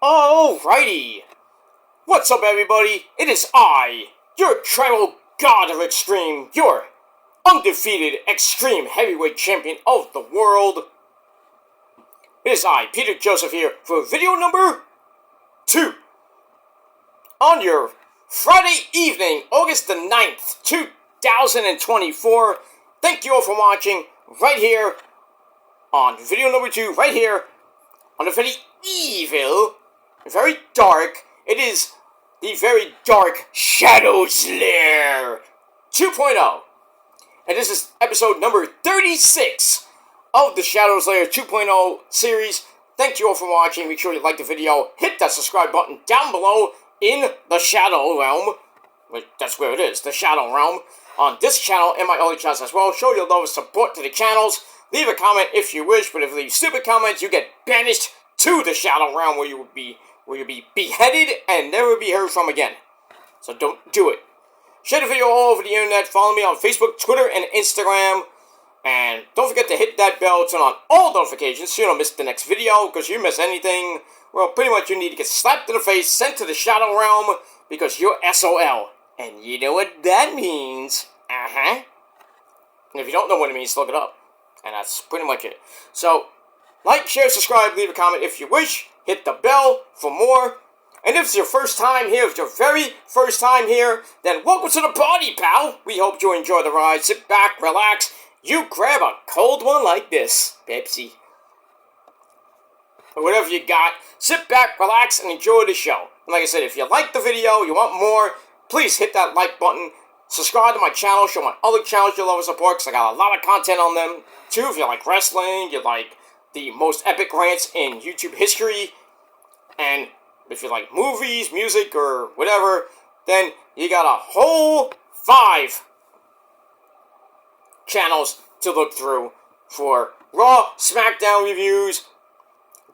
Alrighty! What's up, everybody? It is I, your tribal god of extreme, your undefeated extreme heavyweight champion of the world. It is I, Peter Joseph, here for video number 2. On your Friday evening, August the 9th, 2024. Thank you all for watching right here on video number 2, right here on the very evil, very dark, it is the very dark Shadow's Lair 2.0. And this is episode number 36 of the Shadow's Lair 2.0 series. Thank you all for watching. Make sure you like the video. Hit that subscribe button down below in the Shadow Realm. That's where it is, the Shadow Realm. On this channel and my other channels as well. Show your love and support to the channels. Leave a comment if you wish, but if you leave stupid comments, you get banished to the Shadow Realm where you'll be beheaded and never be heard from again. So don't do it. Share the video all over the internet. Follow me on Facebook, Twitter, and Instagram. And don't forget to hit that bell, turn on all notifications so you don't miss the next video, because you miss anything, well, pretty much you need to get slapped in the face, sent to the Shadow Realm, because you're SOL. And you know what that means. And if you don't know what it means, look it up. And that's pretty much it. So, like, share, subscribe, leave a comment if you wish. Hit the bell for more. And if it's your first time here, if it's your very first time here, then welcome to the party, pal. We hope you enjoy the ride. Sit back, relax. You grab a cold one like this, Pepsi. Or whatever you got. Sit back, relax, and enjoy the show. And like I said, if you like the video, you want more, please hit that like button. Subscribe to my channel, show my other channels you love and support, because I got a lot of content on them, too. If you like wrestling, you like the most epic rants in YouTube history, and if you like movies, music, or whatever, then you got a whole 5 channels to look through for Raw, SmackDown reviews,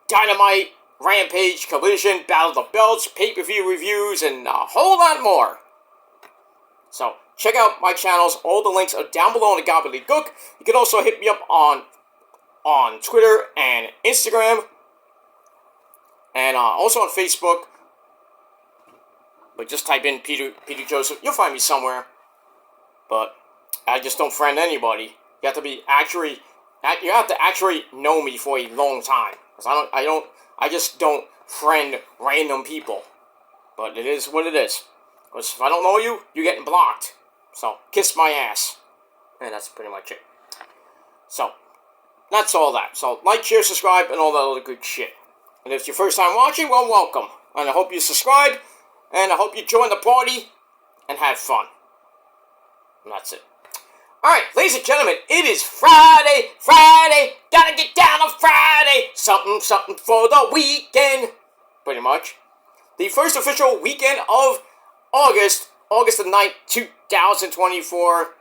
Dynamite, Rampage, Collision, Battle of the Belts, pay-per-view reviews, and a whole lot more. So, check out my channels. All the links are down below in the gobbledygook. You can also hit me up on Twitter and Instagram. And also on Facebook. But just type in Peter Joseph. You'll find me somewhere. But I just don't friend anybody. You have to be actually... You have to actually know me for a long time. Because I just don't friend random people. But it is what it is. Because if I don't know you, you're getting blocked. So, kiss my ass. And that's pretty much it. So, that's all that. So, like, share, subscribe, and all that other good shit. And if it's your first time watching, well, welcome. And I hope you subscribe, and I hope you join the party, and have fun. And that's it. Alright, ladies and gentlemen, it is Friday, gotta get down on Friday, something for the weekend, pretty much. The first official weekend of August the 9th, 2024.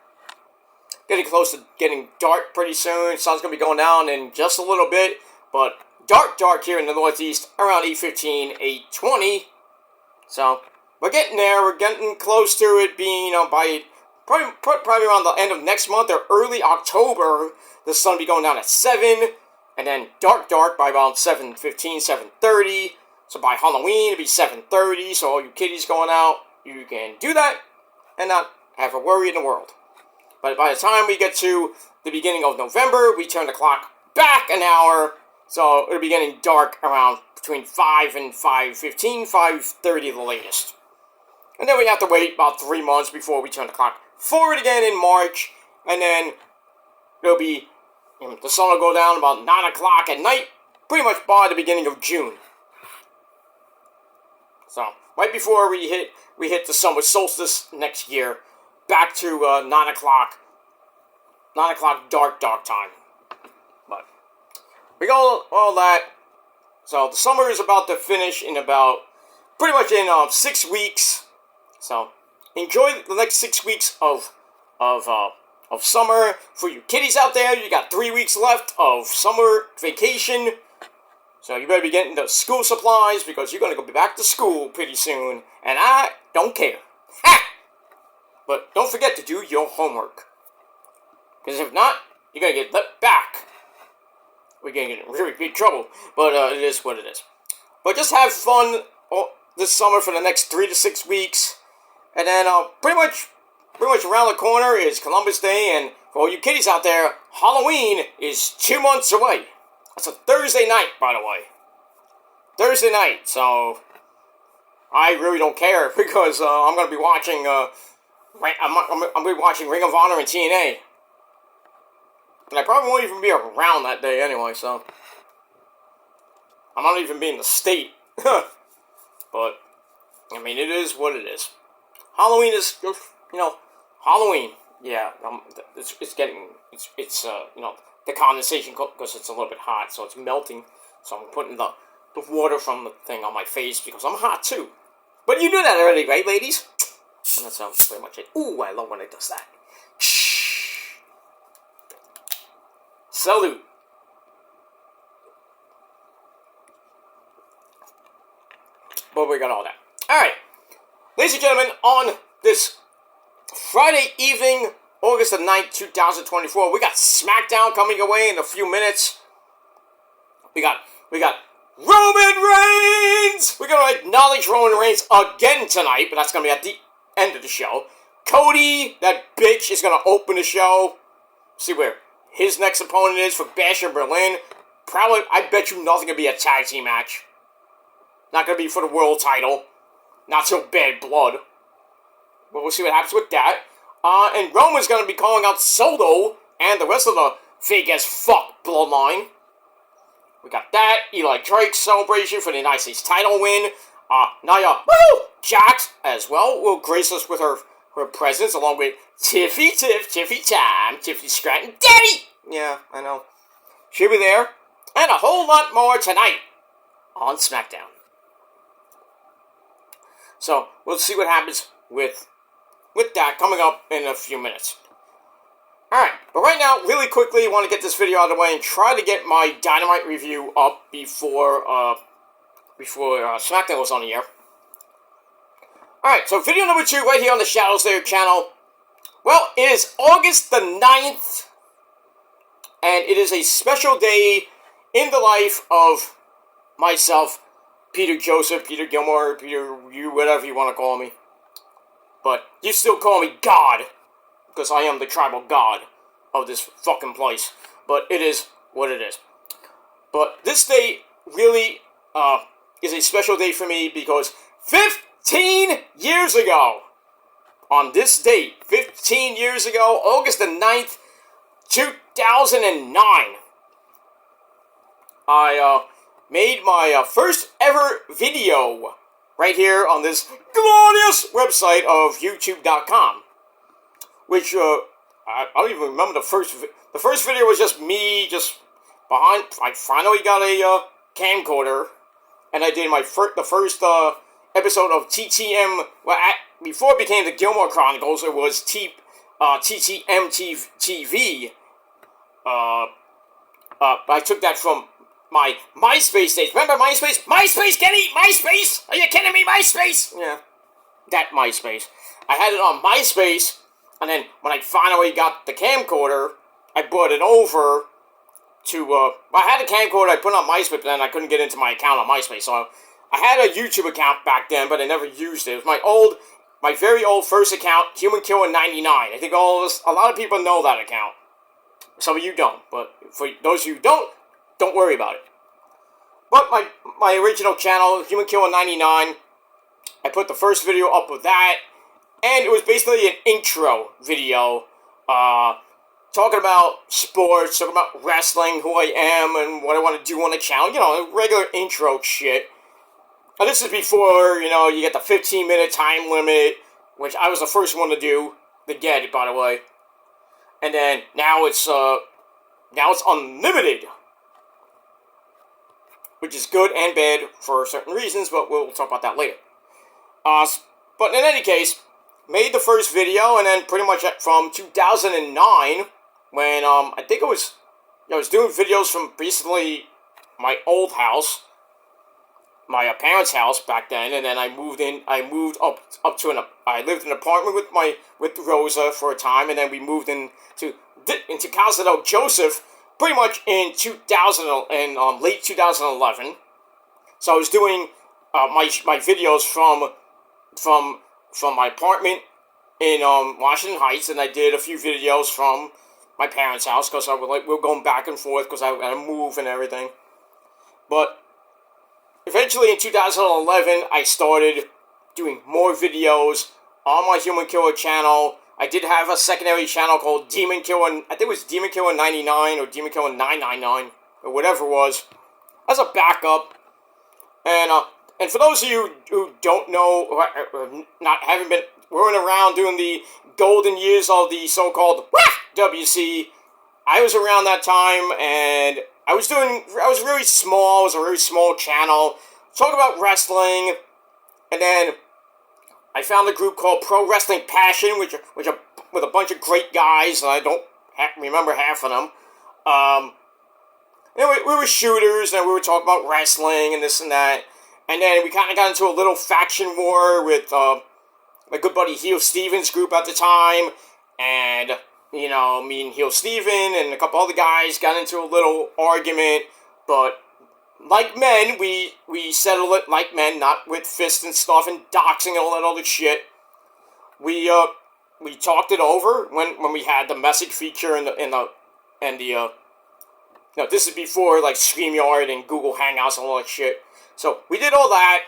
Getting close to getting dark pretty soon. Sun's going to be going down in just a little bit. But dark here in the Northeast around 8:15, 8:20. So, we're getting there. We're getting close to it being, by probably around the end of next month or early October. The sun will be going down at 7. And then dark by around 7:15, 7:30. So by Halloween, it'll be 7:30. So all you kiddies going out, you can do that and not have a worry in the world. But by the time we get to the beginning of November, we turn the clock back an hour. So it'll be getting dark around between 5 and 5:15, 5:30 the latest. And then we have to wait about 3 months before we turn the clock forward again in March. And then it'll be, the sun will go down about 9 o'clock at night, pretty much by the beginning of June. So, right before we hit the summer solstice next year, back to 9 o'clock dark time. But we got all that. So the summer is about to finish in pretty much in 6 weeks. So enjoy the next 6 weeks of summer. For you kiddies out there, you got 3 weeks left of summer vacation. So you better be getting the school supplies, because you're going to go back to school pretty soon. And I don't care. Ha! But don't forget to do your homework. Because if not, you're going to get let back. We're going to get in really big trouble. But it is what it is. But just have fun this summer for the next 3 to 6 weeks. And then pretty much around the corner is Columbus Day, and for all you kiddies out there, Halloween is 2 months away. That's a Thursday night, by the way. Thursday night, so I really don't care because I'm gonna be watching. I'm gonna be watching Ring of Honor and TNA, and I probably won't even be around that day anyway. So I'm not even be in the state. But I mean, it is what it is. Halloween is, Halloween. Yeah, it's getting the condensation because it's a little bit hot, so it's melting. So I'm putting the water from the thing on my face because I'm hot too. But you knew that already, right, ladies? And that's pretty much it. Ooh, I love when it does that. Salute. But we got all that. Alright. Ladies and gentlemen, on this Friday evening, August the 9th, 2024, we got SmackDown coming away in a few minutes. We got Roman Reigns! We're going to acknowledge Roman Reigns again tonight, but that's going to be at the end of the show. Cody, that bitch, is going to open the show. See where his next opponent is for Bash in Berlin. Probably, I bet you nothing going to be a tag team match. Not going to be for the world title. Not so bad blood. But we'll see what happens with that. And Roman's going to be calling out Solo and the rest of the fake as fuck bloodline. We got that. Eli Drake's celebration for the United States title win. Nia Jax as well will grace us with her presence along with Tiffy Stratton. Daddy! Yeah, I know. She'll be there. And a whole lot more tonight on SmackDown. So, we'll see what happens with that coming up in a few minutes. Alright, but right now, really quickly, I want to get this video out of the way and try to get my Dynamite review up before SmackDown was on the air. Alright, so video number 2 right here on the Shadows Layer channel. Well, it is August the 9th, and it is a special day in the life of myself, Peter Joseph, Peter Gilmore, Peter, you, whatever you want to call me. But you still call me God, because I am the tribal god of this fucking place. But it is what it is. But this day really is a special day for me because 15 years ago, on this date, 15 years ago, August the 9th, 2009, I made my first ever video right here on this glorious website of YouTube.com. Which, I don't even remember the first video was just me, just behind, I finally got a camcorder, and I did the first episode of TTM, well, before it became the Gilmore Chronicles, it was TTM TV. I took that from my MySpace days. Remember MySpace? MySpace, Kenny! MySpace! Are you kidding me? MySpace! Yeah, that MySpace. I had it on MySpace, and then when I finally got the camcorder, I brought it over to, I had a camcorder I put on MySpace, but then I couldn't get into my account on MySpace, so I had a YouTube account back then, but I never used it. It was my very old first account, Human Killer 99. I think a lot of people know that account. Some of you don't, but for those of you who don't worry about it. But my original channel, Human Killer 99, I put the first video up with that, and it was basically an intro video, talking about sports, talking about wrestling, who I am, and what I want to do on the channel, regular intro shit. And this is before, you get the 15-minute time limit, which I was the first one to get it, by the way. And then, now it's unlimited. Which is good and bad for certain reasons, but we'll talk about that later. But in any case, made the first video, and then pretty much from 2009, when, I think I was doing videos from basically my old house, my parents' house back then, and then I moved I lived in an apartment with Rosa for a time, and then we moved into Casa del Joseph, pretty much in late 2011. So I was doing my videos from my apartment in Washington Heights, and I did a few videos from my parents' house because we were going back and forth because I had to move and everything. But eventually in 2011, I started doing more videos on my Human Killer channel. I did have a secondary channel called Demon Killer, I think it was Demon Killer 99 or Demon Killer 999 or whatever it was, as a backup. And for those of you who don't know, or haven't been weren't around during the golden years of the so-called WC, I was around that time, and I was really small. It was a very small channel, talking about wrestling, and then I found a group called Pro Wrestling Passion, which with a bunch of great guys, and I don't remember half of them. We were shooters, and we were talking about wrestling and this and that. And then we kind of got into a little faction war with my good buddy Heel Stevens' group at the time. And, me and Heel Steven and a couple other guys got into a little argument. But like men, we settled it like men, not with fists and stuff and doxing and all that other shit. We talked it over when we had the message feature this is before like StreamYard and Google Hangouts and all that shit. So we did all that,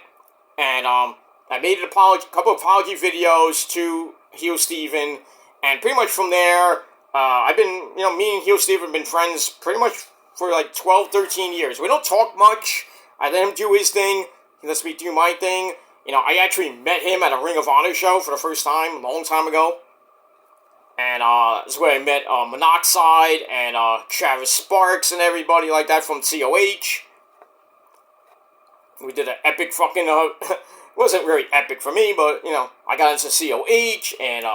and I made a couple of apology videos to Heel Steven, and pretty much from there, I've been, me and Heel Steven have been friends pretty much for like 12, 13 years. We don't talk much. I let him do his thing. He lets me do my thing. I actually met him at a Ring of Honor show for the first time, a long time ago. And that's where I met Monoxide and Travis Sparks and everybody like that from COH. We did an epic fucking, it wasn't very epic for me, but, I got into COH and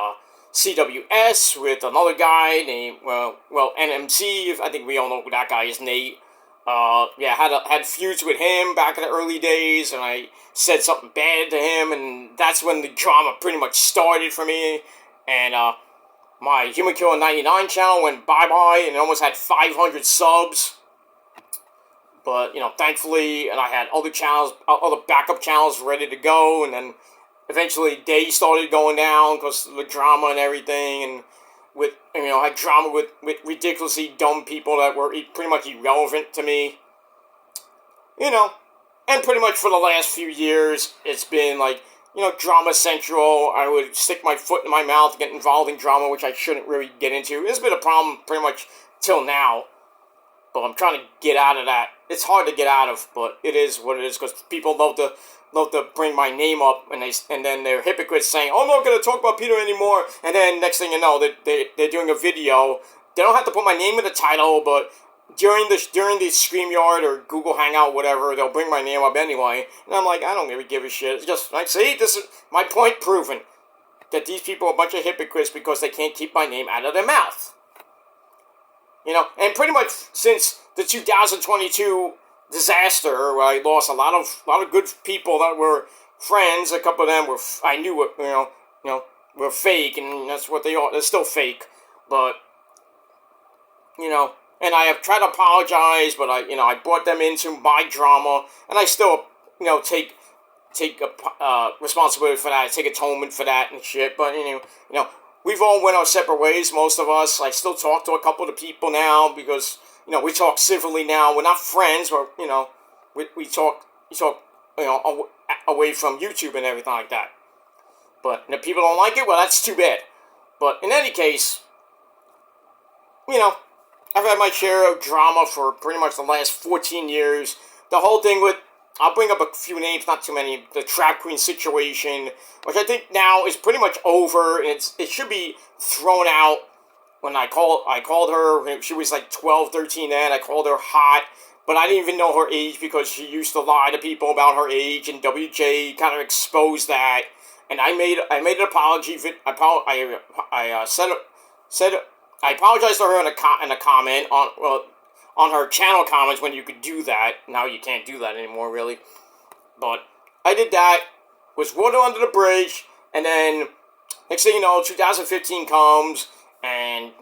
CWS with another guy named, NMC, I think we all know who that guy is, Nate. Had feuds with him back in the early days, and I said something bad to him, and that's when the drama pretty much started for me, and, my Human Killer 99 channel went bye-bye, and it almost had 500 subs. But, thankfully, and I had other backup channels ready to go, and then eventually they started going down because of the drama and everything, and had drama with ridiculously dumb people that were pretty much irrelevant to me. And pretty much for the last few years, it's been like, Drama Central. I would stick my foot in my mouth, get involved in drama, which I shouldn't really get into. It's been a problem pretty much till now. But I'm trying to get out of that. It's hard to get out of, but it is what it is, because people love to bring my name up, and then they're hypocrites saying, "Oh, I'm not going to talk about Peter anymore." And then next thing you know, they're doing a video. They don't have to put my name in the title, but during the StreamYard or Google Hangout, whatever, they'll bring my name up anyway. And I'm like, I don't really give a shit. It's just like, see, this is my point proven, that these people are a bunch of hypocrites because they can't keep my name out of their mouth. And pretty much since the 2022 disaster, where I lost a lot of good people that were friends, a couple of them were fake, and that's what they are. They're still fake, but and I have tried to apologize, but I brought them into my drama, and I still take responsibility for that. I take atonement for that and shit. But we've all went our separate ways, most of us. I still talk to a couple of the people now because, we talk civilly now. We're not friends, but, we talk, away from YouTube and everything like that. But if people don't like it, well, that's too bad. But in any case, I've had my share of drama for pretty much the last 14 years. The whole thing with, I'll bring up a few names, not too many, the Trap Queen situation, which I think now is pretty much over, and it should be thrown out. When I called her, she was like 12, 13 then, I called her hot, but I didn't even know her age because she used to lie to people about her age, and WJ kind of exposed that, and I made an apology. I apologized to her in a comment on her channel comments when you could do that. Now you can't do that anymore, really. But I did that, was water under the bridge, and then next thing you know, 2015 comes, and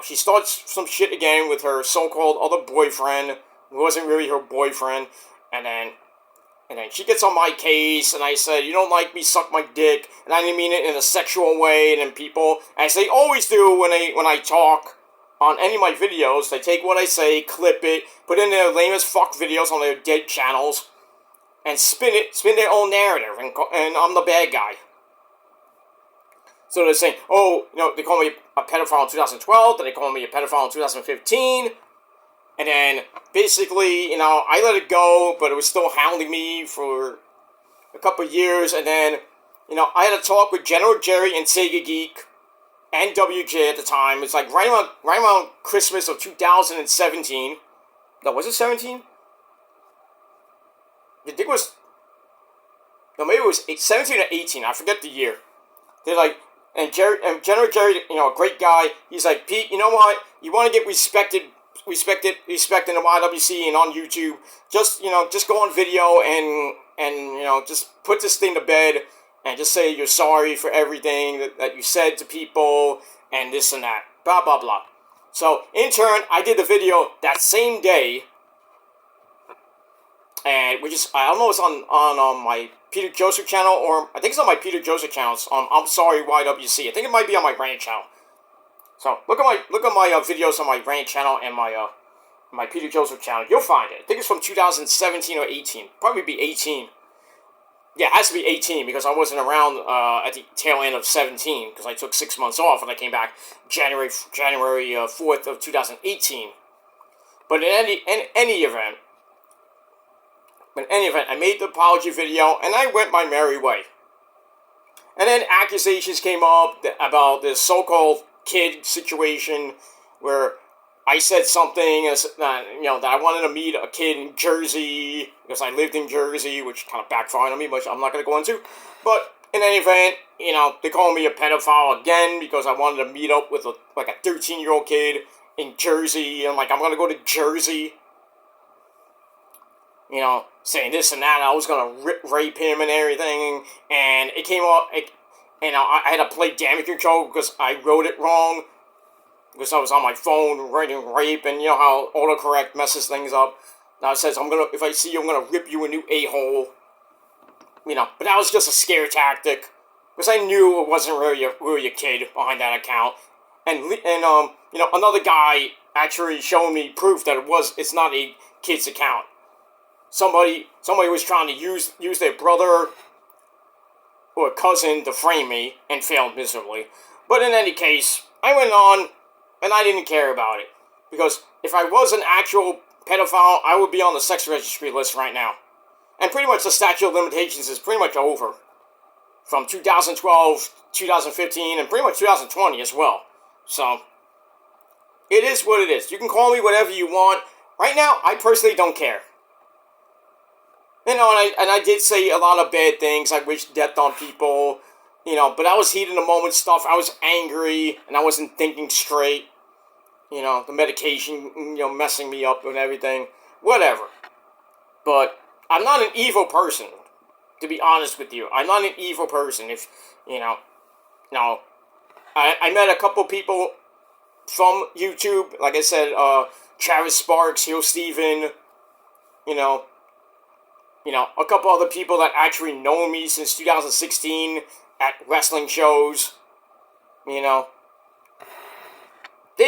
she starts some shit again with her so-called other boyfriend, who wasn't really her boyfriend, and then And then she gets on my case, and I said, you don't like me, suck my dick. And I didn't mean it in a sexual way. And then people, as they always do when I talk on any of my videos, they take what I say, clip it, put in their lame as fuck videos on their dead channels, and spin their own narrative, and I'm the bad guy. So they're saying, oh, they call me a pedophile in 2012, then they call me a pedophile in 2015, and then, basically, I let it go, but it was still hounding me for a couple of years, and then, I had a talk with General Jerry and Sega Geek, and WJ at the time. It's like right around Christmas of 2017. No, was it 17? I think it was... No, maybe it was 17 or 18, I forget the year. They're like... And General Jerry, a great guy, he's like, Pete, you know what? You want to get respected in the YWC and on YouTube, just go on video and just put this thing to bed and just say you're sorry for everything that you said to people and this and that, blah blah blah. So in turn, I did the video that same day, and I don't know if it's on my Peter Joseph channel, or I think it's on my Peter Joseph channel. I'm sorry YWC. I think it might be on my rant channel. So look at my videos on my rant channel and my Peter Joseph channel. You'll find it. I think it's from 2017 or 18. Probably be 18. Yeah, it has to be 18 because I wasn't around at the tail end of 17 because I took 6 months off and I came back January 4th of 2018. But in any event, I made the apology video and I went my merry way. And then accusations came up about this so-called kid situation where I said something that I wanted to meet a kid in Jersey because I lived in Jersey, which kind of backfired on me, which I'm not going to go into. But in any event, they call me a pedophile again because I wanted to meet up with a 13-year-old kid in Jersey. And I'm going to go to Jersey, saying this and that. I was going to rape him and everything. And it came up, I had to play damage control because I wrote it wrong. Because I was on my phone writing rape, and you know how autocorrect messes things up. Now it says, if I see you, I'm gonna rip you a new a-hole. But that was just a scare tactic. Because I knew it wasn't really a kid behind that account. And another guy actually showed me proof that it's not a kid's account. Somebody was trying to use their brother or cousin to frame me, and failed miserably. But in any case, I went on, and I didn't care about it. Because if I was an actual pedophile, I would be on the sex registry list right now. And pretty much the statute of limitations is pretty much over. From 2012, 2015, and pretty much 2020 as well. So, it is what it is. You can call me whatever you want. Right now, I personally don't care. And I did say a lot of bad things. I wished death on people. But I was heat in the moment stuff. I was angry, and I wasn't thinking straight. The medication, messing me up and everything. Whatever. But I'm not an evil person, to be honest with you. I'm not an evil person. If, no. I met a couple people from YouTube. Like I said, Travis Sparks, Hill Steven, a couple other people that actually know me since 2016 at wrestling shows, They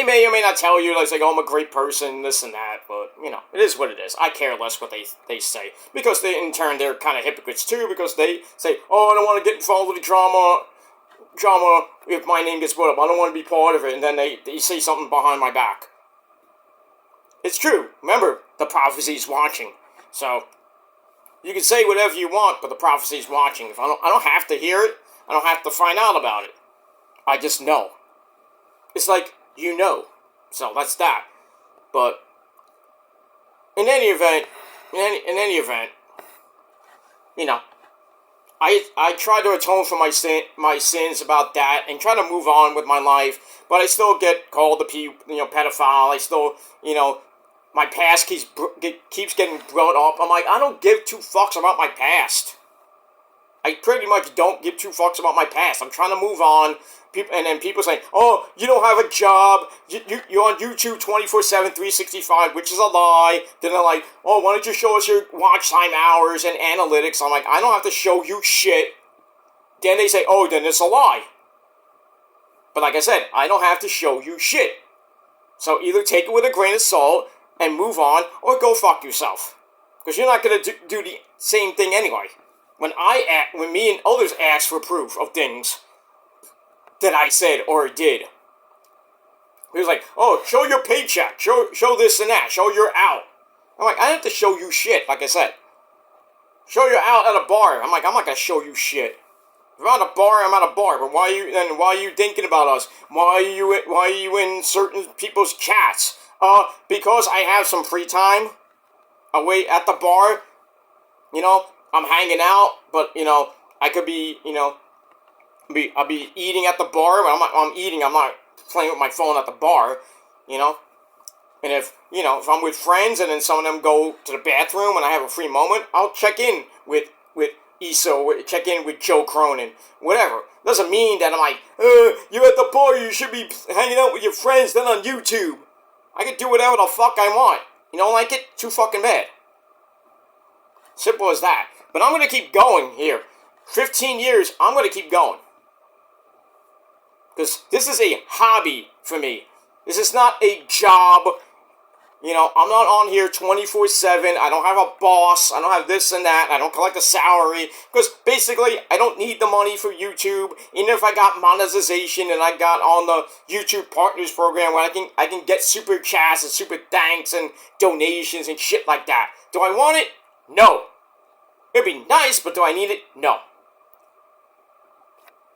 may or may not tell you, I'm a great person, this and that, but, it is what it is. I care less what they say. Because in turn, they're kind of hypocrites too, because they say, I don't want to get involved with the drama if my name gets brought up. I don't want to be part of it, and then they say something behind my back. It's true. Remember, the prophecy's watching. So, you can say whatever you want, but the prophecy's watching. If I don't have to hear it. I don't have to find out about it. I just know. It's like, So, that's that. But, in any event, I try to atone for my sins about that and try to move on with my life, but I still get called a pedophile. I still, my past keeps getting brought up. I'm like, I don't give two fucks about my past. I pretty much don't give two fucks about my past. I'm trying to move on. And then people say, oh, you don't have a job. You're on YouTube 24/7, 365, which is a lie. Then they're like, oh, why don't you show us your watch time hours and analytics? I'm like, I don't have to show you shit. Then they say, oh, then it's a lie. But like I said, I don't have to show you shit. So either take it with a grain of salt and move on, or go fuck yourself. Because you're not going to do the same thing anyway. When me and others ask for proof of things that I said or did, he was like, oh, show your paycheck, show this and that, show you're out. I'm like, I don't have to show you shit, like I said. Show you're out at a bar. I'm like, I'm not going to show you shit. If I'm at a bar, I'm at a bar. But why are you thinking about us? Why are you in certain people's chats? Because I have some free time away at the bar. You know, I'm hanging out, but you know, I could be, you know, I'll be eating at the bar. But I'm eating. I'm not playing with my phone at the bar. You know, and if I'm with friends and then some of them go to the bathroom and I have a free moment, I'll check in with Issa, check in with Joe Cronin, whatever. Doesn't mean that I'm like, you're at the bar, you should be hanging out with your friends, then on YouTube. I can do whatever the fuck I want. You don't like it? Too fucking bad. Simple as that. But I'm going to keep going here. 15 years, I'm going to keep going. Because this is a hobby for me. This is not a job. You know, I'm not on here 24/7. I don't have a boss. I don't have this and that. I don't collect a salary. Because basically, I don't need the money for YouTube. Even if I got monetization and I got on the YouTube Partners Program where I can get super chats and super thanks and donations and shit like that. Do I want it? No. It'd be nice, but do I need it? No.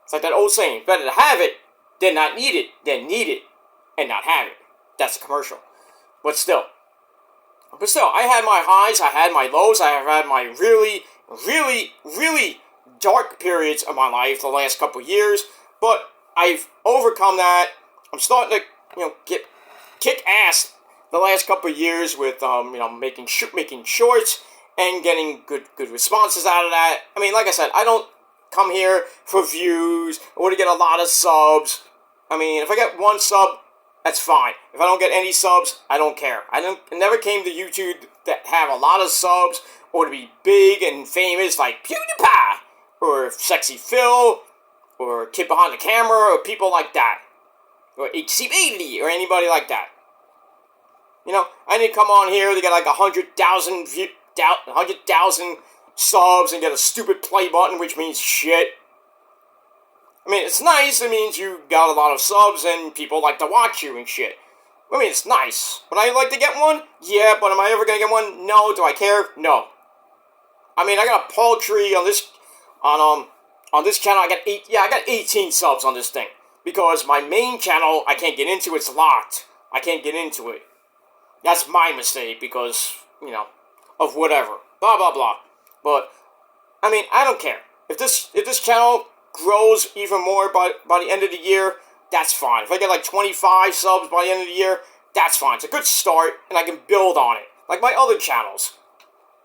It's like that old saying, better to have it than not need it, than need it and not have it. That's a commercial. But still, I had my highs, I had my lows, I have had my really, really, really dark periods of my life the last couple years, but I've overcome that. I'm starting to, get kick ass the last couple years with, making shorts and getting good responses out of that. I mean, like I said, I don't come here for views or to get a lot of subs. I mean, if I get one sub, that's fine. If I don't get any subs, I don't care. I never came to YouTube that have a lot of subs or to be big and famous like PewDiePie or Sexy Phil or Kid Behind the Camera or people like that or HC Bailey or anybody like that. You know, I didn't come on here to get like 100,000 subs and get a stupid play button, which means shit. I mean, it's nice. It means you got a lot of subs and people like to watch you and shit. I mean, it's nice. Would I like to get one? Yeah, but am I ever going to get one? No. Do I care? No. I mean, I got a paltry on this channel. I got 18 subs on this thing. Because my main channel, I can't get into. It's locked. I can't get into it. That's my mistake because, of whatever. Blah, blah, blah. But, I mean, I don't care. If this channel grows even more by the end of the year, that's fine. If I get like 25 subs by the end of the year, that's fine. It's a good start, and I can build on it. Like my other channels.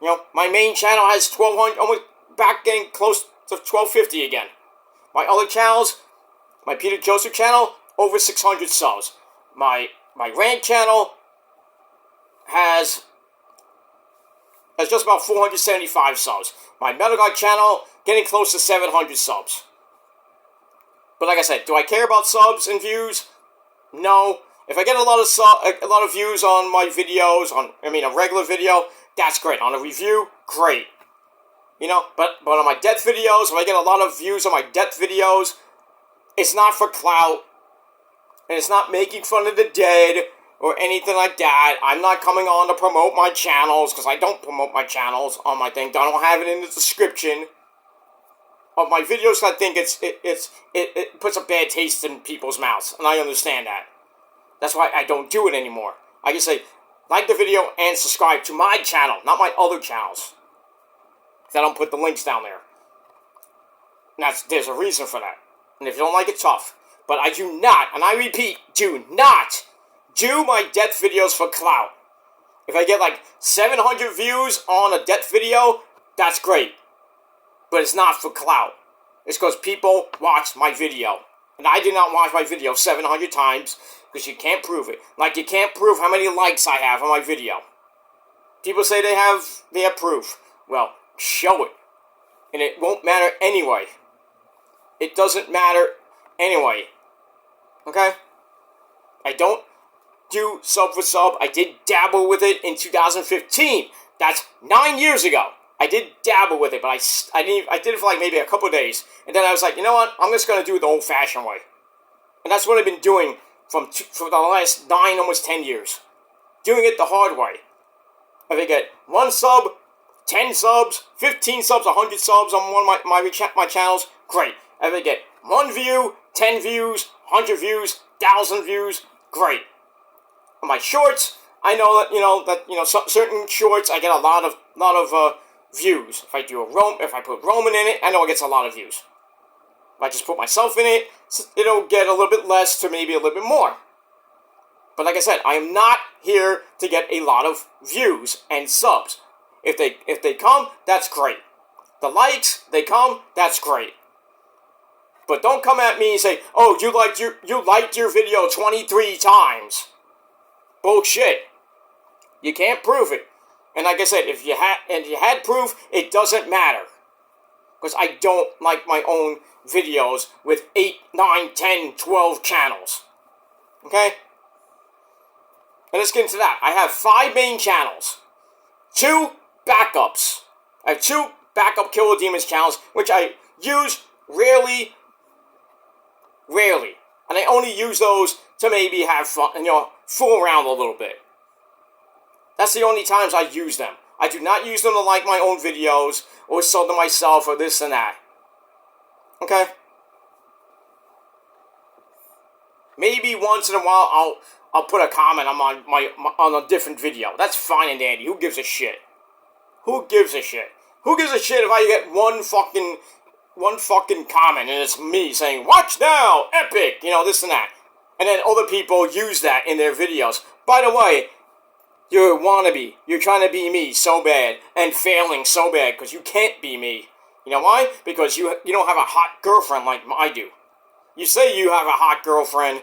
My main channel has 1,200, almost back getting close to 1,250 again. My other channels, my Peter Joseph channel, over 600 subs. My rant channel has just about 475 subs. My Metal God channel, getting close to 700 subs. But like I said, do I care about subs and views? No. If I get a lot of views on my videos, a regular video, that's great. On a review, great. But on my death videos, if I get a lot of views on my death videos, it's not for clout, and it's not making fun of the dead or anything like that. I'm not coming on to promote my channels, because I don't promote my channels on my thing. I don't have it in the description of my videos. I think it puts a bad taste in people's mouths, and I understand that. That's why I don't do it anymore. I just say, like the video and subscribe to my channel, not my other channels. I don't put the links down there. And there's a reason for that. And if you don't like it, tough. But I do not, and I repeat, do not do my death videos for clout. If I get like 700 views on a death video, that's great. but it's not for clout. It's because people watched my video. And I did not watch my video 700 times because you can't prove it. Like you can't prove how many likes I have on my video. People say they have proof. Well, show it. And it won't matter anyway. It doesn't matter anyway. Okay? I don't do sub for sub. I did dabble with it in 2015. That's 9 years ago. I did dabble with it, but I did it for like maybe a couple of days. And then I was like, you know what? I'm just going to do it the old-fashioned way. And that's what I've been doing for the last 9, almost 10 years. Doing it the hard way. If I get 1 sub, 10 subs, 15 subs, 100 subs on one of my channels, great. If I get 1 view, 10 views, 100 views, 1,000 views, great. On my shorts, I know that certain shorts I get a lot of views. If I put Roman in it, I know it gets a lot of views. If I just put myself in it, it'll get a little bit less to maybe a little bit more. But like I said, I am not here to get a lot of views and subs. If they come, that's great. The likes, they come, that's great. But don't come at me and say, "Oh, you liked your video 23 times." Bullshit. You can't prove it. And like I said, if you had proof, it doesn't matter. Because I don't like my own videos with 8, 9, 10, 12 channels. Okay? And let's get into that. I have 5 main channels. 2 backups. I have 2 backup Killer Demons channels, which I use rarely. And I only use those to maybe have fun, fool around a little bit. That's the only times I use them. I do not use them to like my own videos, or sell them myself, or this and that. Okay? Maybe once in a while I'll put a comment on a different video. That's fine and dandy. Who gives a shit? Who gives a shit? Who gives a shit if I get one fucking comment and it's me saying, "Watch now, epic," this and that. And then other people use that in their videos. By the way, you're a wannabe. You're trying to be me so bad and failing so bad because you can't be me. You know why? Because you don't have a hot girlfriend like I do. You say you have a hot girlfriend,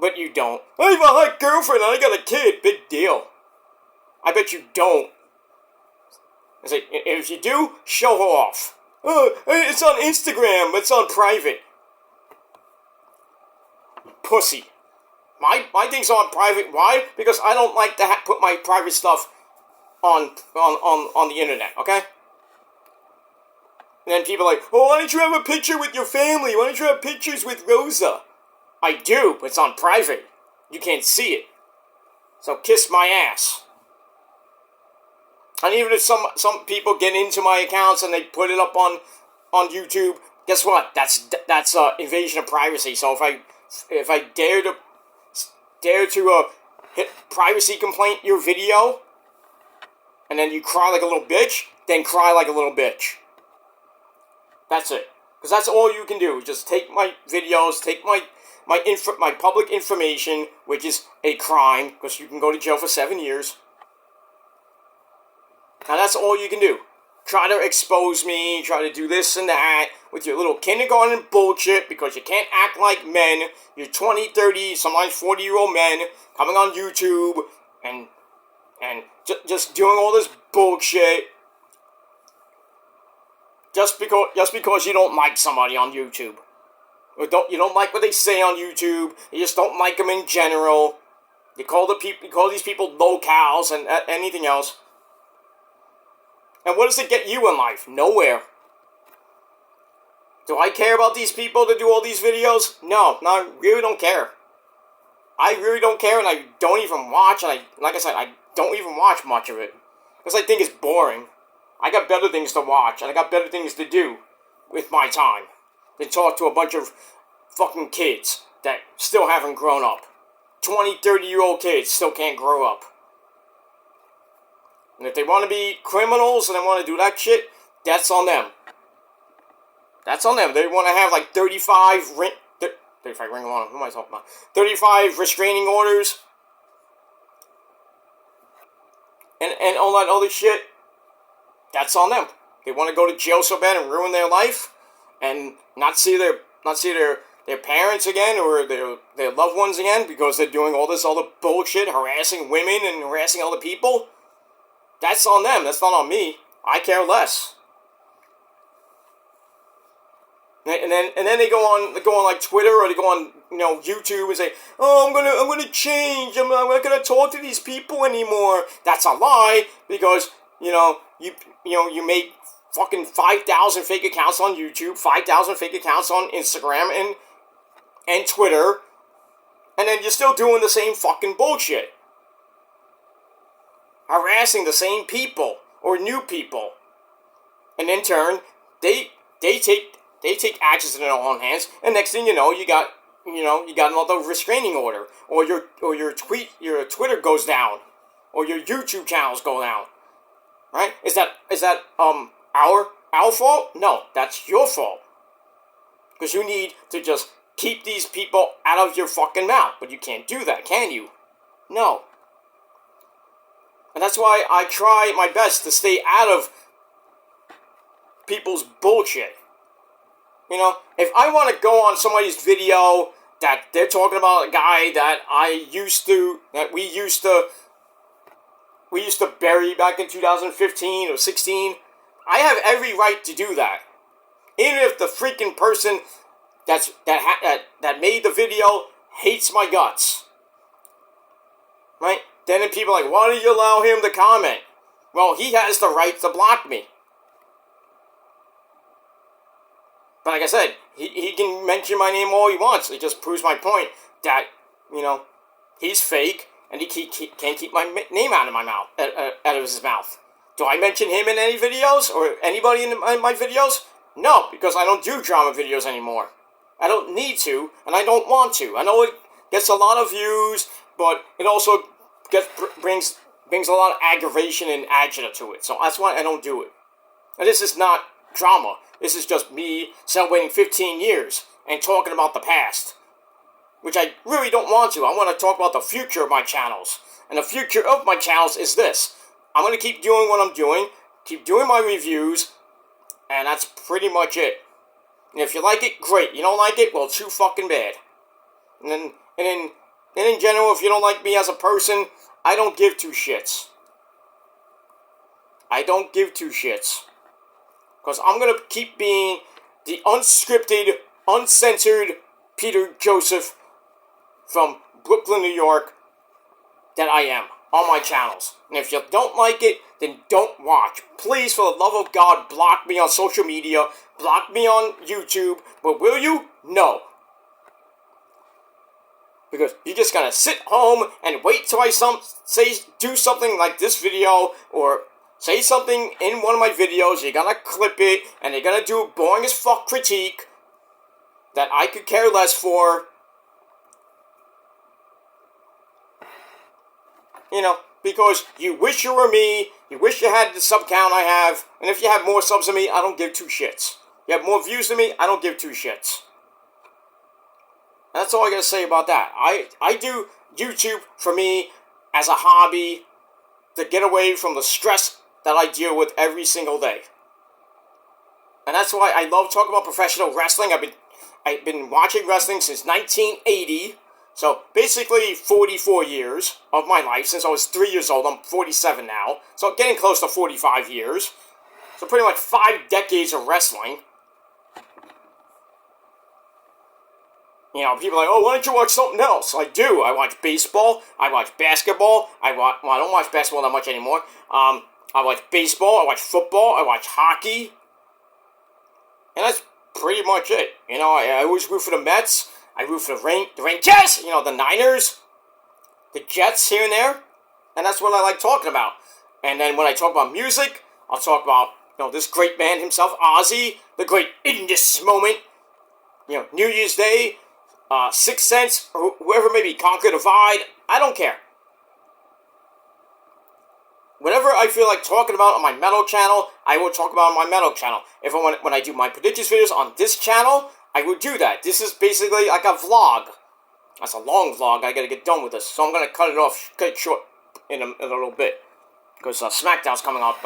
but you don't. I have a hot girlfriend and I got a kid. Big deal. I bet you don't. I say, if you do, show her off. Oh, it's on Instagram. It's on private. Pussy. My things are on private. Why? Because I don't like to put my private stuff on the internet. Okay. And then people are like, "Oh, why don't you have a picture with your family? Why don't you have pictures with Rosa?" I do, but it's on private. You can't see it. So kiss my ass. And even if some people get into my accounts and they put it up on YouTube, guess what? That's invasion of privacy. So if I dare to hit privacy complaint your video, and then you cry like a little bitch, then cry like a little bitch. That's it. Because that's all you can do. Just take my videos, take my public information, which is a crime, because you can go to jail for 7 years. And that's all you can do. Try to expose me, try to do this and that, with your little kindergarten bullshit, because you can't act like men. You're 20, 30, sometimes 40-year-old men, coming on YouTube, and just doing all this bullshit. Just because you don't like somebody on YouTube. Or you don't like what they say on YouTube. You just don't like them in general. You call these people locals and anything else. And what does it get you in life? Nowhere. Do I care about these people that do all these videos? No, I really don't care. I really don't care, and I don't even watch, and like I said, I don't even watch much of it. Because I think it's boring. I got better things to watch, and I got better things to do with my time than talk to a bunch of fucking kids that still haven't grown up. 20, 30-year-old kids still can't grow up. And if they want to be criminals and they want to do that shit, that's on them. That's on them. They want to have like 35 ring alarm. Who am I talking about? 35 restraining orders. And all that other shit. That's on them. They want to go to jail so bad and ruin their life, and not see their parents again or their loved ones again because they're doing all this other bullshit, harassing women and harassing other people. That's on them. That's not on me. I care less. And then they go on like Twitter, or they go on YouTube and say, "Oh, I'm gonna change. I'm not gonna talk to these people anymore." That's a lie, because you make fucking 5,000 fake accounts on YouTube, 5,000 fake accounts on Instagram and Twitter, and then you're still doing the same fucking bullshit, harassing the same people or new people, and in turn they take actions in their own hands, and next thing you know, you got another restraining order, or your Twitter goes down, or your YouTube channels go down. Right? Is that our fault? No, that's your fault. Because you need to just keep these people out of your fucking mouth, but you can't do that, can you? No. And that's why I try my best to stay out of people's bullshit. If I want to go on somebody's video that they're talking about a guy that we used to bury back in 2015 or 16, I have every right to do that. Even if the freaking person that made the video hates my guts. Right? Then people are like, why do you allow him to comment? Well, he has the right to block me. But like I said, he can mention my name all he wants. It just proves my point that, he's fake, and he can't keep my name out of my mouth, out of his mouth. Do I mention him in any videos, or anybody in my videos? No, because I don't do drama videos anymore. I don't need to, and I don't want to. I know it gets a lot of views, but it also brings a lot of aggravation and agita to it. So that's why I don't do it. And this is not drama. This is just me celebrating 15 years and talking about the past, which I really don't want to. I want to talk about the future of my channels. And the future of my channels is this. I'm going to keep doing what I'm doing, keep doing my reviews, and that's pretty much it. And if you like it, great. You don't like it, well, too fucking bad. And in general, if you don't like me as a person, I don't give two shits. I don't give two shits. Because I'm going to keep being the unscripted, uncensored Peter Joseph from Brooklyn, New York that I am on my channels. And if you don't like it, then don't watch. Please, for the love of God, block me on social media. Block me on YouTube. But will you? No. Because you're just going to sit home and wait till I do something like this video, or say something in one of my videos, you're gonna clip it, and you're gonna do boring as fuck critique that I could care less for. Because you wish you were me, you wish you had the sub count I have, and if you have more subs than me, I don't give two shits. You have more views than me, I don't give two shits. That's all I gotta say about that. I do YouTube for me as a hobby to get away from the stress that I deal with every single day. And that's why I love talking about professional wrestling. I've been watching wrestling since 1980. So basically 44 years of my life. Since I was 3 years old, I'm 47 now. So getting close to 45 years. So pretty much 5 decades of wrestling. People are like, oh, why don't you watch something else? I do. I watch baseball. I watch basketball. I don't watch basketball that much anymore. I watch baseball, I watch football, I watch hockey, and that's pretty much it. I always root for the Mets, I root for the Rangers, the Niners, the Jets here and there, and that's what I like talking about. And then when I talk about music, I'll talk about, this great man himself, Ozzy, the great In This Moment, New Year's Day, Sixth Sense, or whoever may be, Conquer Divide, I don't care. Whatever I feel like talking about on my metal channel, I will talk about on my metal channel. When I do my predictions videos on this channel, I will do that. This is basically like a vlog. That's a long vlog. I gotta get done with this, so I'm gonna cut it short in a little bit, because SmackDown's coming up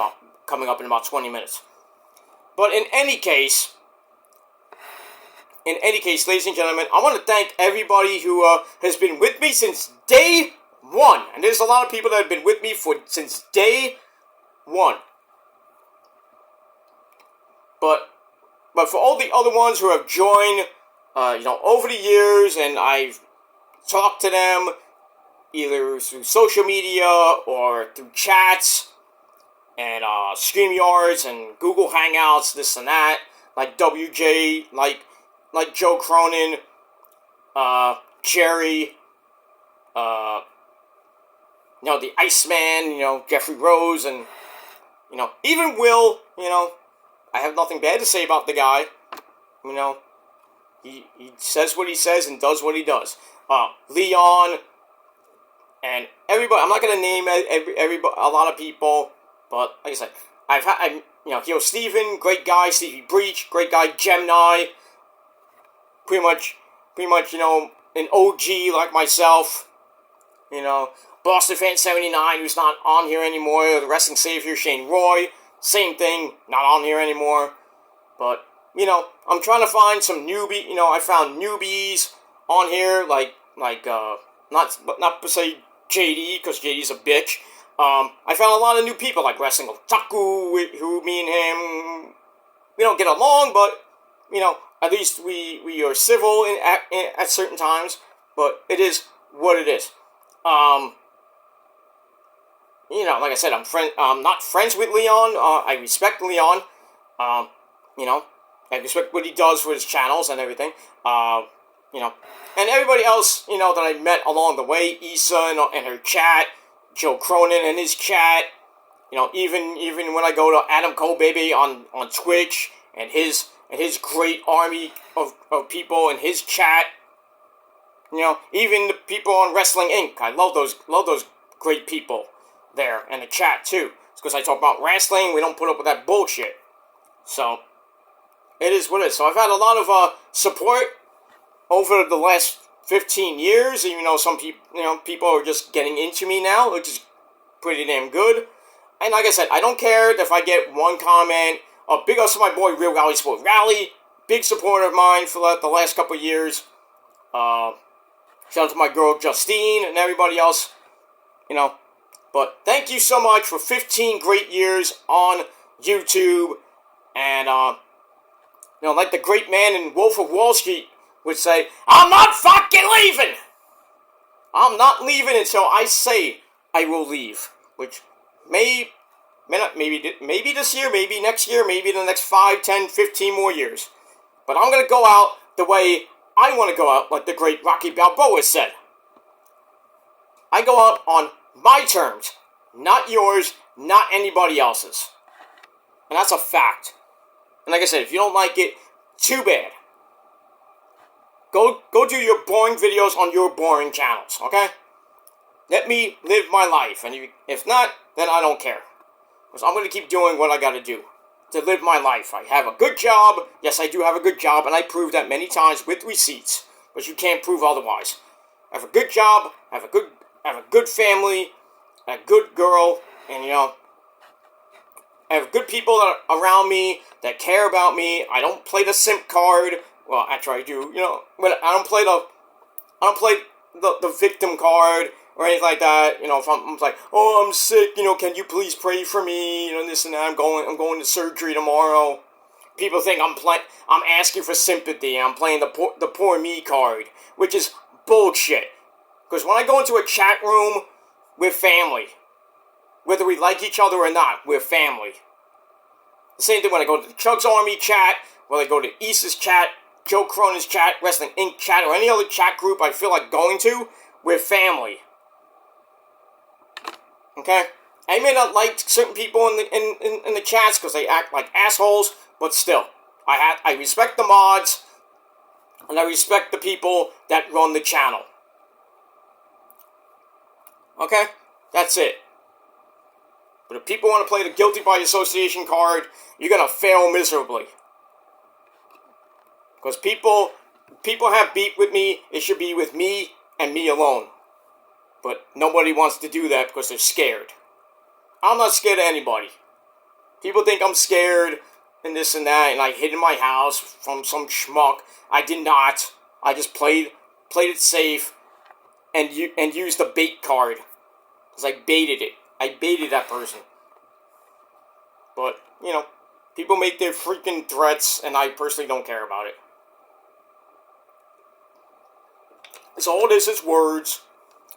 in about 20 minutes. But in any case, ladies and gentlemen, I want to thank everybody who has been with me since day one. And there's a lot of people that have been with me since day one. But for all the other ones who have joined, over the years, and I've talked to them either through social media or through chats and StreamYards and Google Hangouts, this and that, like WJ, like Joe Cronin, Jerry, the Iceman, Jeffrey Rose, and, even Will, I have nothing bad to say about the guy. He says what he says and does what he does. Leon, and everybody, I'm not going to name everybody, a lot of people, but like I said, I've had, Steven, great guy, Stevie Breach, great guy, Gemini, pretty much, an OG like myself, Boston Fan 79, who's not on here anymore, the wrestling savior, Shane Roy, same thing, not on here anymore, but, I'm trying to find some newbie, I found newbies on here, not per se JD, because JD's a bitch. I found a lot of new people, like Wrestling Otaku, who me and him, we don't get along, but, at least we are civil at certain times, but it is what it is. Like I said, I'm not friends with Leon. I respect Leon. I respect what he does for his channels and everything. And everybody else, that I met along the way, Issa and her chat, Joe Cronin and his chat, even when I go to Adam Cole Baby on Twitch and his great army of people in his chat, even the people on Wrestling Inc. I love those great people there in the chat too. It's because I talk about wrestling, we don't put up with that bullshit. So, it is what it is. So I've had a lot of support over the last 15 years, even though some people are just getting into me now, which is pretty damn good. And like I said, I don't care if I get one comment. Big ups to my boy Real Rally Sport Rally, big supporter of mine for the last couple of years. Shout out to my girl Justine and everybody else, But thank you so much for 15 great years on YouTube. And, like the great man in Wolf of Wall Street would say, I'm not fucking leaving! I'm not leaving until I say I will leave. Which maybe this year, maybe next year, maybe the next 5, 10, 15 more years. But I'm going to go out the way I want to go out, like the great Rocky Balboa said. I go out on my terms, not yours, not anybody else's. And that's a fact. And like I said, if you don't like it, too bad. Go do your boring videos on your boring channels, okay? Let me live my life, and if not, then I don't care. Because I'm going to keep doing what I got to do to live my life. I have a good job. Yes, I do have a good job, and I proved that many times with receipts. But you can't prove otherwise. I have a good job, I have a good family, a good girl, and I have good people that are around me that care about me. I don't play the simp card. Well, actually I do, but I don't play the victim card or anything like that. If I'm like, oh, I'm sick, can you please pray for me? This and that. I'm going to surgery tomorrow. People think I'm asking for sympathy. I'm playing the poor me card, which is bullshit. Because when I go into a chat room with family, whether we like each other or not, we're family. The same thing when I go to the Chugs Army chat, when I go to Issa's chat, Joe Cronin's chat, Wrestling Inc. chat, or any other chat group I feel like going to, we're family. Okay? I may not like certain people in the chats because they act like assholes, but still, I respect the mods, and I respect the people that run the channel. Okay? That's it. But if people want to play the guilty by association card, you're going to fail miserably. Because people have beef with me, it should be with me and me alone. But nobody wants to do that because they're scared. I'm not scared of anybody. People think I'm scared, and this and that, and I hid in my house from some schmuck. I did not. I just played it safe, and used the bait card. Because I baited it. I baited that person. But, people make their freaking threats, and I personally don't care about it. So all this is words.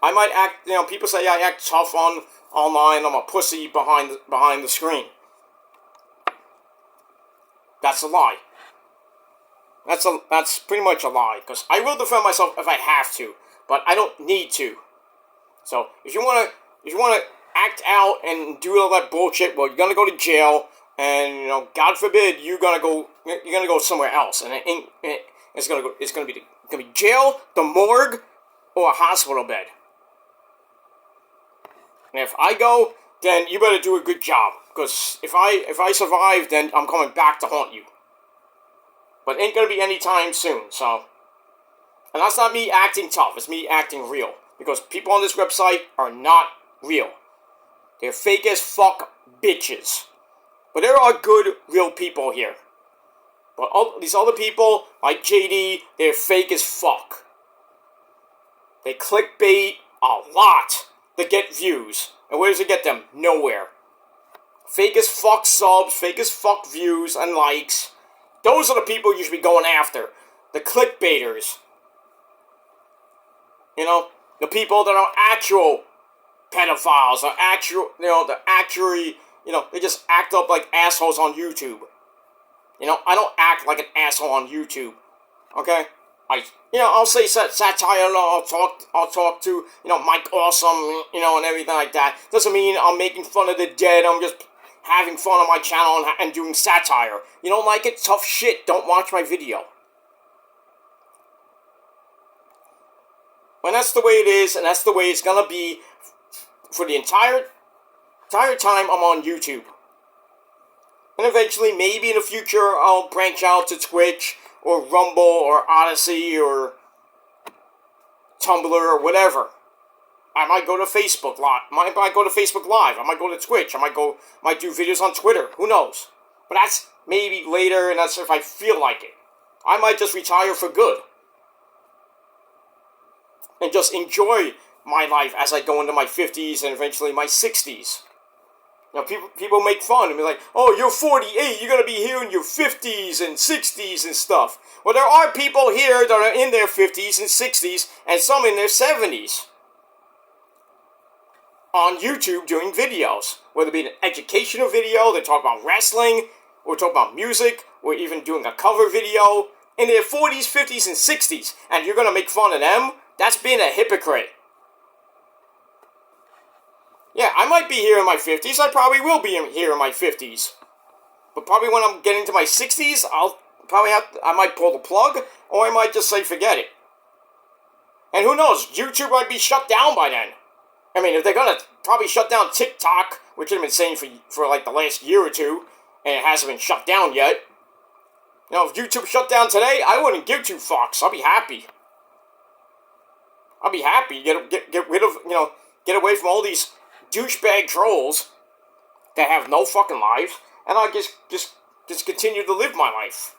I might act, people say I act tough online. I'm a pussy behind the screen. That's a lie. That's pretty much a lie, because I will defend myself if I have to, but I don't need to. So if you wanna act out and do all that bullshit, well, you're gonna go to jail, and God forbid you're gonna go somewhere else, and it's gonna be jail, the morgue, or a hospital bed. And if I go, then you better do a good job, because if I survive, then I'm coming back to haunt you. But it ain't gonna be anytime soon, so. And that's not me acting tough, it's me acting real. Because people on this website are not real. They're fake as fuck bitches. But there are good, real people here. But all these other people, like JD, they're fake as fuck. They clickbait a lot to get views. And where does it get them? Nowhere. Fake as fuck subs, fake as fuck views and likes. Those are the people you should be going after. The clickbaiters. The people that are actual pedophiles, or they just act up like assholes on YouTube. I don't act like an asshole on YouTube. Okay? I'll say satire, I'll talk to, Mike Awesome, and everything like that. Doesn't mean I'm making fun of the dead, I'm just having fun on my channel and doing satire. You don't like it? Tough shit, don't watch my video. And that's the way it is, and that's the way it's gonna be for the entire time I'm on YouTube. And eventually, maybe in the future, I'll branch out to Twitch, or Rumble, or Odyssey, or Tumblr, or whatever. I might go to Facebook Live. I might go to Facebook Live. I might go to Twitch. I might do videos on Twitter. Who knows? But that's maybe later, and that's if I feel like it. I might just retire for good. And just enjoy my life as I go into my 50s and eventually my 60s. People make fun and be like, oh, you're 48, you're going to be here in your 50s and 60s and stuff. Well, there are people here that are in their 50s and 60s and some in their 70s. On YouTube doing videos. Whether it be an educational video, they talk about wrestling, or talk about music, or even doing a cover video. In their 40s, 50s, and 60s. And you're going to make fun of them? That's being a hypocrite. Yeah, I might be here in my 50s. I probably will be here in my 50s. But probably when I'm getting to my 60s, I might pull the plug, or I might just say forget it. And who knows, YouTube might be shut down by then. I mean, if they're gonna probably shut down TikTok, which I've been saying for like the last year or two, and it hasn't been shut down yet. If YouTube shut down today, I wouldn't give two fucks. I'll be happy. I'll be happy. Get rid of, get away from all these douchebag trolls that have no fucking lives, and I'll just continue to live my life.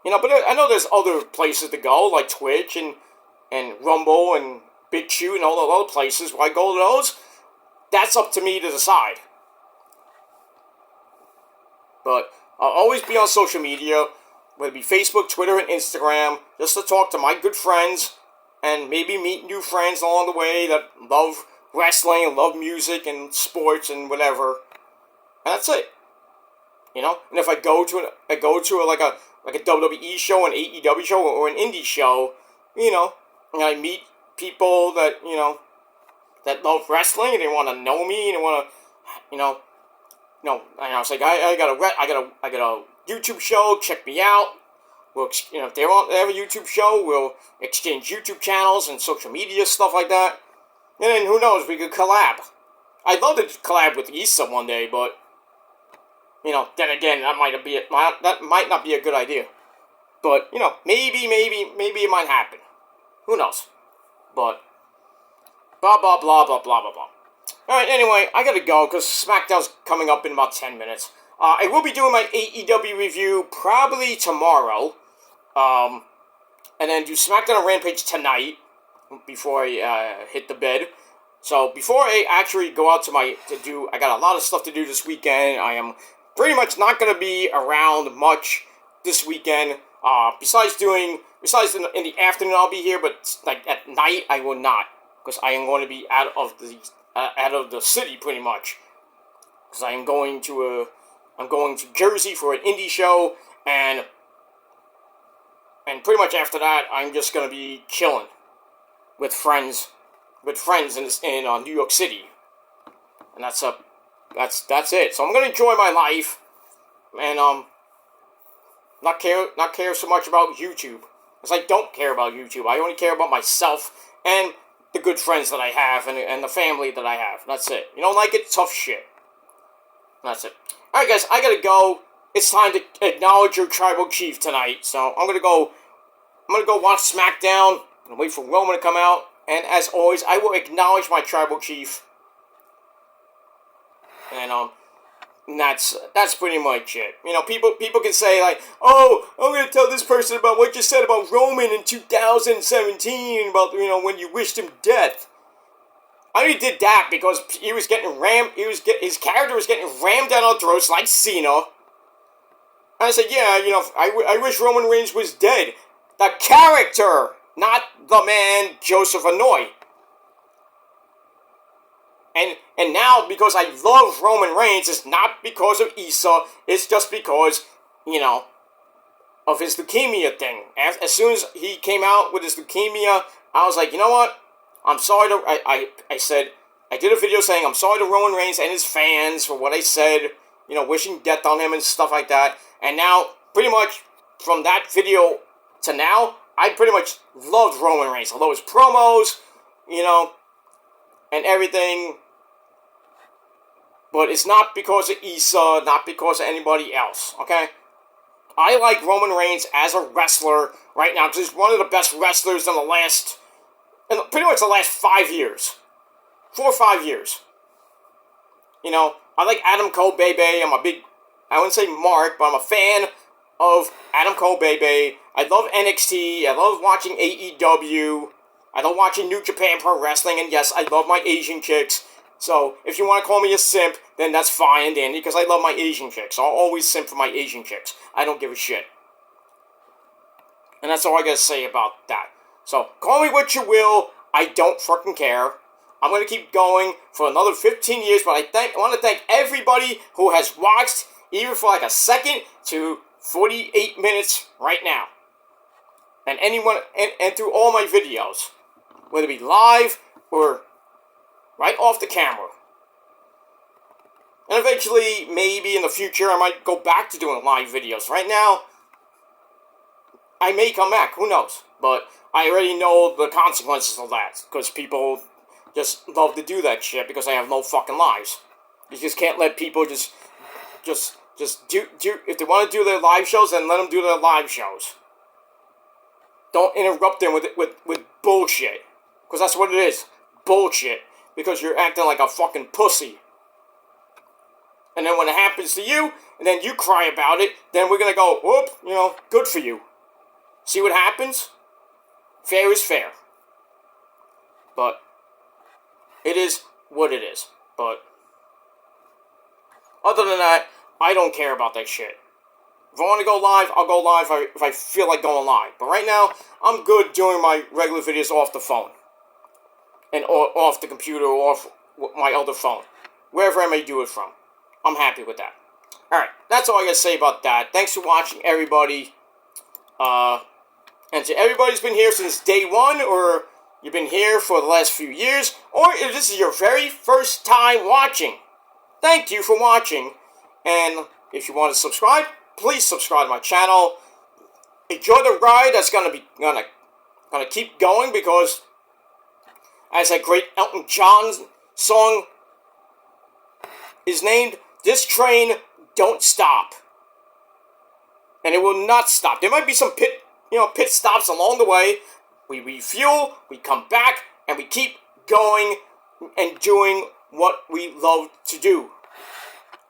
But I know there's other places to go, like Twitch and Rumble and BitChute and all the other places. Why go to those? That's up to me to decide. But I'll always be on social media, whether it be Facebook, Twitter, and Instagram, just to talk to my good friends, and maybe meet new friends along the way that love wrestling and love music and sports and whatever. And that's it. And if I go to a WWE show, an AEW show, or an indie show, and I meet people that that love wrestling and they want to know me and they want to, and I was like, I got a YouTube show. Check me out. We'll, if they have a YouTube show, we'll exchange YouTube channels and social media stuff like that. And then who knows, we could collab. I'd love to collab with Issa one day, but then again, that might not be a good idea. But maybe it might happen. Who knows? But blah blah blah blah blah blah blah. All right. Anyway, I gotta go because SmackDown's coming up in about 10 minutes. I will be doing my AEW review probably tomorrow. And then do SmackDown and Rampage tonight before I hit the bed. So before I actually go out I got a lot of stuff to do this weekend. I am pretty much not going to be around much this weekend. Besides in the afternoon I'll be here, but like at night I will not, because I am going to be out of the city pretty much. Because I'm going to Jersey for an indie show, and pretty much after that I'm just going to be chilling with friends in New York City, and that's it. So I'm gonna enjoy my life, and not care so much about YouTube, because I don't care about YouTube. I only care about myself and the good friends that I have and the family that I have. That's it. You don't like it? Tough shit. That's it. All right, guys, I gotta go. It's time to acknowledge your tribal chief tonight. So I'm gonna go watch SmackDown and wait for Roman to come out. And as always, I will acknowledge my tribal chief. And that's pretty much it. You know, people can say like, oh, I'm gonna tell this person about what you said about Roman in 2017 about, you know, when you wished him death. I only did that because he was getting rammed. His character was getting rammed down our throats like Cena. And I said, yeah, you know, I wish Roman Reigns was dead. The character, not the man Joseph Hanoi. And now, because I love Roman Reigns, it's not because of Issa, it's just because, you know, of his leukemia thing. As soon as he came out with his leukemia, I was like, you know what? I'm sorry to, I said, I did a video saying I'm sorry to Roman Reigns and his fans for what I said, you know, wishing death on him and stuff like that. And now, pretty much, from that video to now, I pretty much loved Roman Reigns. I love his promos, you know, and everything. But it's not because of Issa, not because of anybody else, okay? I like Roman Reigns as a wrestler right now, because he's one of the best wrestlers in pretty much the last 5 years. 4 or 5 years. You know, I like Adam Cole, baby. I wouldn't say mark, but I'm a fan of Adam Cole, baby. I love NXT. I love watching AEW. I love watching New Japan Pro Wrestling. And yes, I love my Asian chicks. So, if you want to call me a simp, then that's fine and dandy, because I love my Asian chicks. I'll always simp for my Asian chicks. I don't give a shit. And that's all I gotta say about that. So, call me what you will. I don't fucking care. I'm going to keep going for another 15 years, but I want to thank everybody who has watched, even for like a second to 48 minutes right now. And anyone, and through all my videos. Whether it be live or right off the camera. And eventually, maybe in the future, I might go back to doing live videos. Right now, I may come back, who knows? But I already know the consequences of that, because people just love to do that shit because they have no fucking lives. You just can't let people just do, if they want to do their live shows, then let them do their live shows. Don't interrupt them with bullshit, because that's what it is, bullshit, because you're acting like a fucking pussy. And then when it happens to you, and then you cry about it, then we're gonna go, whoop, you know, good for you. See what happens? Fair is fair. But it is what it is. But other than that, I don't care about that shit. If I want to go live, I'll go live if I feel like going live. But right now, I'm good doing my regular videos off the phone. And off the computer or off my other phone. Wherever I may do it from. I'm happy with that. Alright, that's all I gotta say about that. Thanks for watching, everybody. And to everybody who's been here since day one, or you've been here for the last few years, or if this is your very first time watching, thank you for watching. And if you want to subscribe, please subscribe to my channel. Enjoy the ride that's gonna keep going, because as that great Elton John song is named, this train don't stop. And it will not stop. There might be some pit stops along the way. We refuel, we come back, and we keep going and doing what we love to do.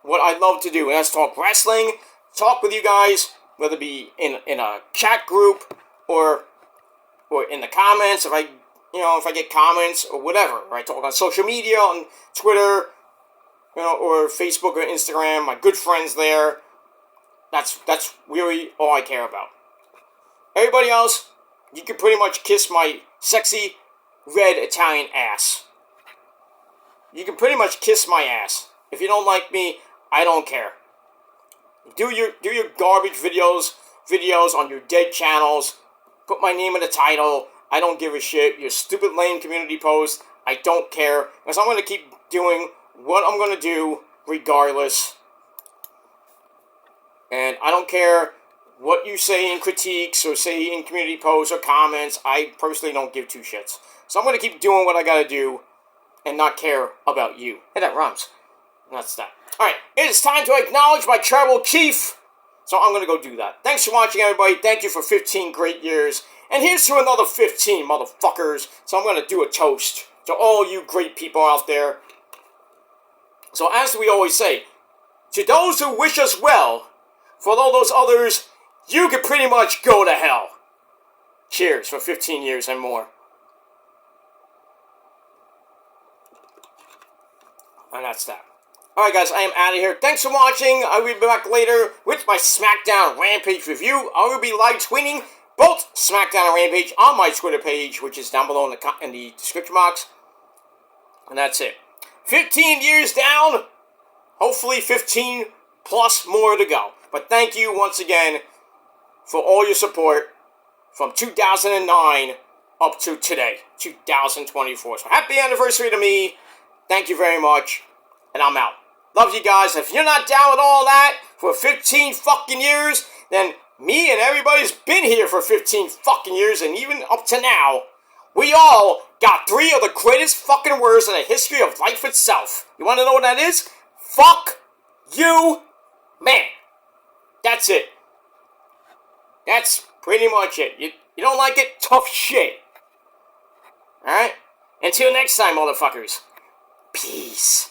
what I love to do, and that's talk wrestling, talk with you guys, whether it be in a chat group or in the comments, if I get comments or whatever, or I talk on social media, on Twitter, or Facebook or Instagram, my good friends there. That's really all I care about. Everybody else, you can pretty much kiss my sexy red Italian ass. You can pretty much kiss my ass. If you don't like me, I don't care. Do your garbage videos on your dead channels. Put my name in the title. I don't give a shit. Your stupid lame community post, I don't care. Because I'm going to keep doing what I'm going to do regardless. And I don't care what you say in critiques or say in community posts or comments. I personally don't give two shits. So I'm going to keep doing what I got to do and not care about you. Hey, that rhymes. That's that. Alright, it is time to acknowledge my tribal chief. So I'm going to go do that. Thanks for watching, everybody. Thank you for 15 great years. And here's to another 15, motherfuckers. So I'm going to do a toast to all you great people out there. So as we always say, to those who wish us well, for all those others, you can pretty much go to hell. Cheers for 15 years and more. And that's that. Alright guys, I am out of here. Thanks for watching. I will be back later with my SmackDown Rampage review. I will be live tweeting both SmackDown and Rampage on my Twitter page, which is down below in the description box. And that's it. 15 years down. Hopefully 15 plus more to go. But thank you once again for all your support from 2009 up to today, 2024. So happy anniversary to me. Thank you very much. And I'm out. Love you guys. If you're not down with all that for 15 fucking years, then me and everybody's been here for 15 fucking years, and even up to now, we all got three of the greatest fucking words in the history of life itself. You want to know what that is? Fuck you, man. That's it. That's pretty much it. You don't like it? Tough shit. Alright? Until next time, motherfuckers. Peace.